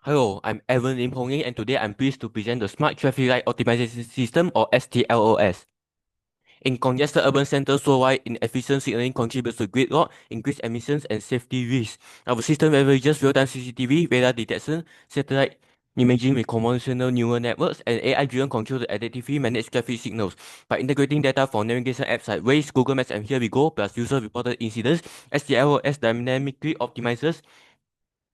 Hello, I'm Evan Lim Hong Ying, and today I'm pleased to present the Smart Traffic Light Optimization System, or STLOS. In congested urban centers worldwide, inefficient signaling contributes to gridlock, increased emissions, and safety risks. Our system leverages real-time CCTV, radar detection, satellite imaging with convolutional neural networks, and AI-driven control to adaptively manage traffic signals. By integrating data from navigation apps like Waze, Google Maps, and Here We Go, plus user-reported incidents, STLOS dynamically optimizes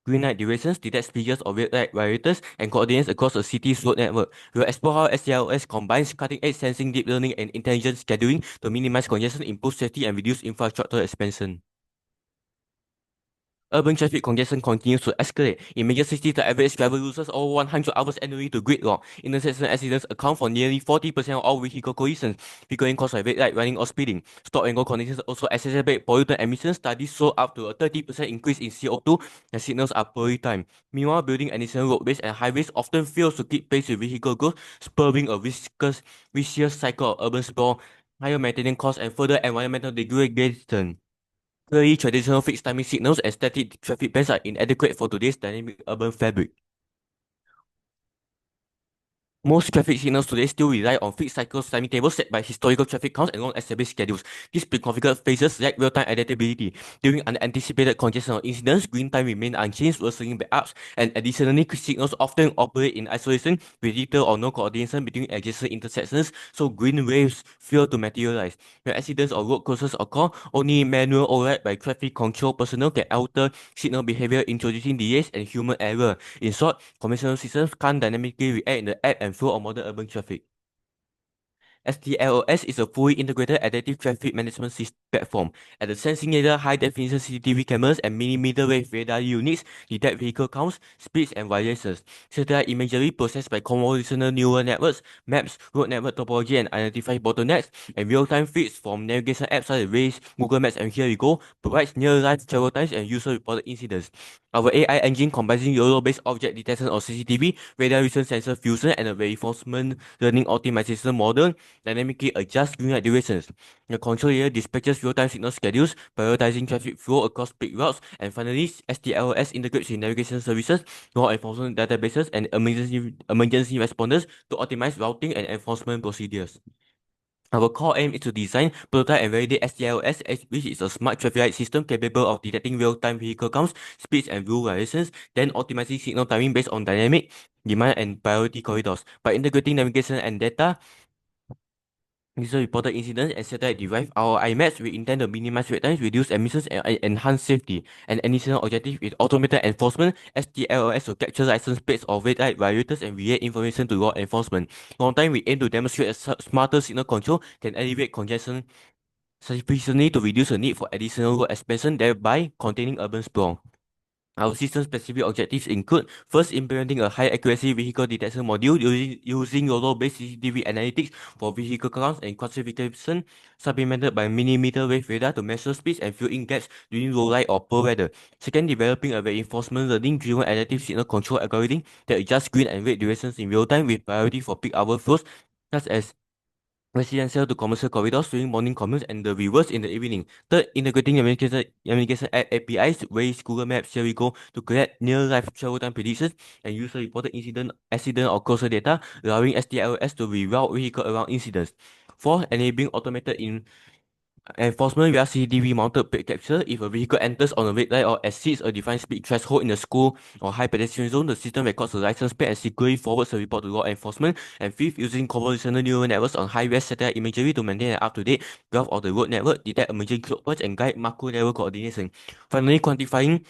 green light durations, detects figures of red light violators, and coordinates across a city's road network. We'll explore how STLOS combines cutting-edge sensing, deep learning, and intelligent scheduling to minimize congestion, improve safety, and reduce infrastructure expansion. Urban traffic congestion continues to escalate. In major cities, the average driver loses over 100 hours annually to gridlock. Intersection accidents account for nearly 40% of all vehicle collisions, frequently caused by red light running or speeding. Stop and go conditions also exacerbate pollutant emissions. Studies show up to a 30% increase in CO2 as signals are poorly timed. Meanwhile, building additional roadways and highways often fails to keep pace with vehicle growth, spurring a vicious cycle of urban sprawl, higher maintenance costs, and further environmental degradation. Clearly, traditional fixed timing signals and static traffic bans are inadequate for today's dynamic urban fabric. Most traffic signals today still rely on fixed cycle timetables set by historical traffic counts and long-established schedules. These pre-configured phases lack real-time adaptability. During unanticipated congestion or incidents, green time remains unchanged, worsening backups, and additionally, signals often operate in isolation with little or no coordination between adjacent intersections, so green waves fail to materialize. When accidents or road closures occur, only manual override by traffic control personnel can alter signal behavior, introducing delays and human error. In short, conventional systems can't dynamically react in the ebb and flow of modern urban traffic. Stlos is a fully integrated adaptive traffic management platform. At the sensing layer, high-definition CCTV cameras and millimeter wave radar units detect vehicle counts, speeds, and violations. Satellite imagery processed by convolutional neural networks maps road network topology and identifies bottlenecks, and real-time feeds from navigation apps such as Waze, Google Maps, and Here We Go provides near-live travel times and user-reported incidents. Our AI engine combining YOLO-based object detection of CCTV, radar vision sensor fusion, and a reinforcement learning optimization model dynamically adjust green light durations. The control layer dispatches real-time signal schedules, prioritizing traffic flow across peak routes, and finally, STLOS integrates with navigation services, law enforcement databases, and emergency responders to optimize routing and enforcement procedures. Our core aim is to design, prototype, and validate STLOS, which is a smart traffic light system capable of detecting real-time vehicle counts, speeds, and rule violations, then optimizing signal timing based on dynamic demand and priority corridors. By integrating navigation and data, user reported incidents and satellite derived ROI maps, we intend to minimize wait times, reduce emissions, and enhance safety. An additional objective is automated enforcement. STLOS will capture license plates of red light violators and relay information to law enforcement. Long time, we aim to demonstrate that smarter signal control can alleviate congestion sufficiently to reduce the need for additional road expansion, thereby containing urban sprawl. Our system-specific objectives include first, implementing a high-accuracy vehicle detection module using YOLO-based CCTV analytics for vehicle counts and classification, supplemented by millimeter wave radar to measure speeds and fill in gaps during low light or poor weather. Second, developing a reinforcement learning-driven adaptive signal control algorithm that adjusts green and red durations in real time with priority for peak hour flows, such as residential to commercial corridors during morning commutes and the reverse in the evening. Third, integrating navigation app APIs, Waze, Google Maps, Here We Go to collect near-life travel time predictions and user-reported accident or closer data, allowing STLOS to reroute vehicle around incidents. Fourth, enabling automated enforcement via CCTV mounted plate capture. If a vehicle enters on a red light or exceeds a defined speed threshold in the school or high pedestrian zone, the system records the license plate and securely forwards the report to law enforcement. And fifth, using convolutional neural networks on high-res satellite imagery to maintain an up-to-date graph of the road network, detect emerging choke points, and guide macro-level coordination. Finally, quantifying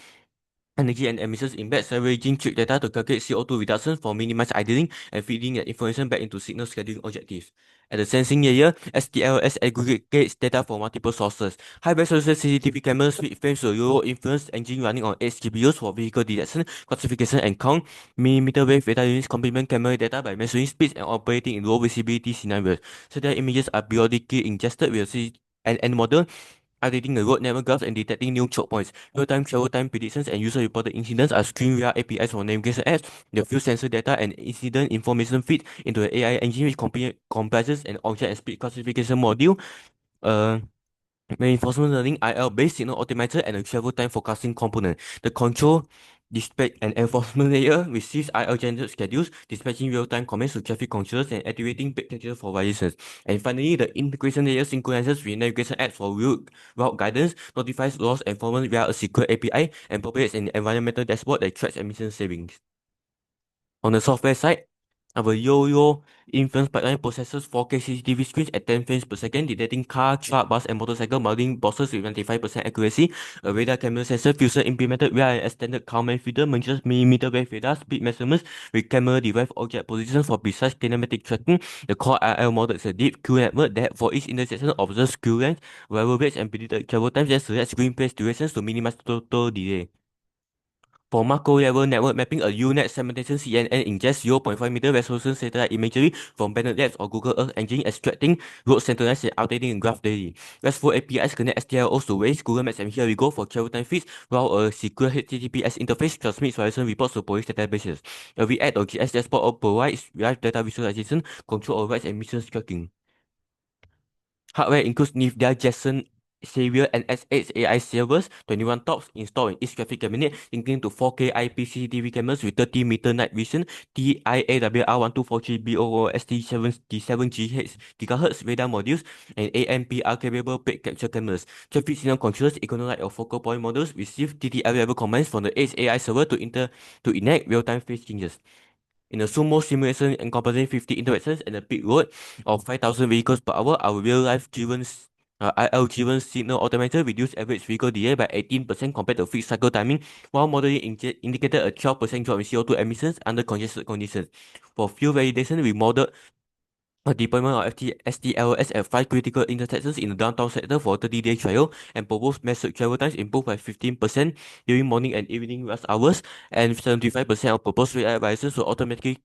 energy and emissions embeds leveraging trip data to calculate CO2 reduction for minimized idling and feeding that information back into signal scheduling objectives. At the sensing layer, STLS aggregates data from multiple sources. High-resolution CCTV cameras feed frames to a Euro-influenced engine running on 8 GPUs for vehicle detection, classification, and count. Millimeter wave radar units complement camera data by measuring speeds and operating in low visibility scenarios. Satellite images are periodically ingested with a CNN model, updating the road network graphs and detecting new choke points. Real-time travel time predictions and user-reported incidents are streamed via APIs from navigation apps. The fuel sensor data and incident information feed into the AI engine, which comprises an object and speed classification module, uh, reinforcement learning IL-based signal optimizer, and a travel time forecasting component. The control Dispatch and enforcement layer receives IL-generated schedules, dispatching real-time commands to traffic controllers and activating peak schedules for violations. And finally, the integration layer synchronizes with navigation apps for route guidance, notifies loss enforcement via a secure API, and populates an environmental dashboard that tracks emission savings. On the software side, our Yo-Yo inference pipeline processes 4K CCTV screens at 10 frames per second, detecting car, truck, bus, and motorcycle mounting bosses with 95% accuracy. A radar camera sensor fusion implemented via an extended Kalman feeder measures millimeter wave radar speed measurements with camera-derived object positions for precise kinematic tracking. The core RL model is a deep Q network that for each intersection observes queue length, arrival rates, and predicted travel times and selects screen place durations to minimize total delay. For macro-level network mapping, a UNet segmentation CNN ingests 0.5 meter resolution satellite imagery from Bennett Labs or Google Earth Engine, extracting road centralized and updating in graph daily. RESTful APIs connect STLOs to Waze, Google Maps, and Here We Go for travel time feeds, while a secure HTTPS interface transmits violation reports to police databases. A React or GS dashboard provides live data visualization, control overrides, and missions tracking. Hardware includes NVIDIA Jetson Xavier and S8 AI servers, 21 tops installed in each graphic cabinet, linking to 4K IP CCTV cameras with 30-meter night vision, TIAWR1242BOOST7 GHz radar modules, and AMPR-capable peak capture cameras. Traffic signal controllers, Econo-like or focal point models receive TTL-level commands from the Edge AI server to enact real-time phase changes. In a sumo simulation encompassing 50 interactions and a peak load of 5,000 vehicles per hour, our real-life driven IL-driven signal automator reduced average vehicle delay by 18% compared to fixed cycle timing, while modeling indicated a 12% drop in CO2 emissions under congested conditions. For fuel validation, we modeled a deployment of STLOS at 5 critical intersections in the downtown sector for a 30-day trial and proposed message travel times improved by 15% during morning and evening rush hours, and 75% of proposed red light violations were automatically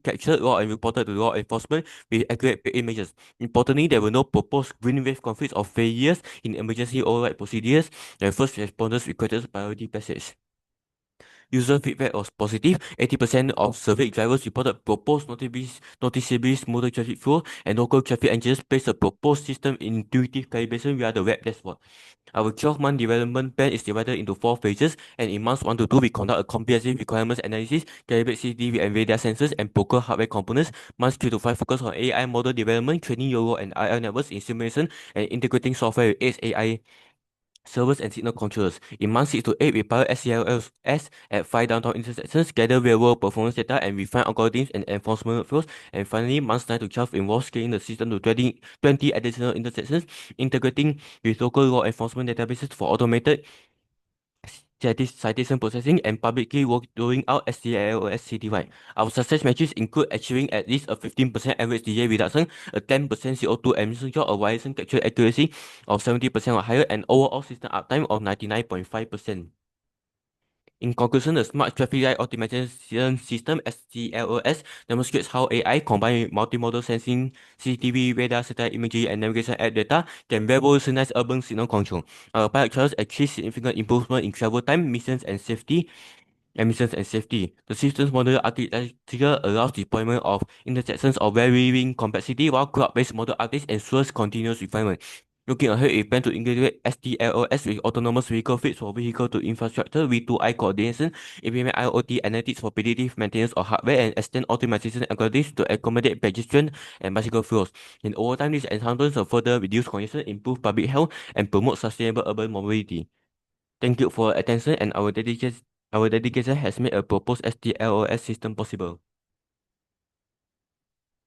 captured raw and reported to law enforcement with accurate images. Importantly, there were no proposed green wave conflicts or failures in emergency override procedures, and first responders requested priority passage. User feedback was positive. 80% of surveyed drivers reported proposed noticeably smoother traffic flow, and local traffic engineers placed a proposed system intuitive calibration via the web dashboard. Our 12-month development plan is divided into 4 phases, and in months 1 to 2, we conduct a comprehensive requirements analysis, calibrate CCTV and radar sensors, and procure hardware components. Months 3 to 5 focus on AI model development, training Euro and IL networks in simulation, and integrating software with Edge AI servers and signal controllers. In months 6 to 8, we pilot SCLS at 5 downtown intersections, gather real-world performance data, and refine algorithms and enforcement flows. And finally, months 9 to 12 involves scaling the system to 20 additional intersections, integrating with local law enforcement databases for automated citation processing, and publicly rolling out STLOS citywide. Our success metrics include achieving at least a 15% average delay reduction, a 10% CO2 emission drop, a violation capture accuracy of 70% or higher, and overall system uptime of 99.5%. In conclusion, the Smart Traffic Light Optimization System (STLOS) demonstrates how AI combined with multimodal sensing, CCTV, radar, satellite imagery, and navigation app data can revolutionize urban signal control. Our pilot trials achieved significant improvement in travel time, emissions and safety. The system's modular architecture allows deployment of intersections of varying complexity, while cloud-based model updates ensures continuous refinement. Looking ahead, we plan to integrate STLOS with autonomous vehicle fleets for vehicle-to-infrastructure V2I coordination, implement IoT analytics for predictive maintenance of hardware, and extend optimization algorithms to accommodate pedestrian and bicycle flows. In over time, these enhancements will further reduce congestion, improve public health, and promote sustainable urban mobility. Thank you for your attention, and our dedication has made a proposed STLOS system possible.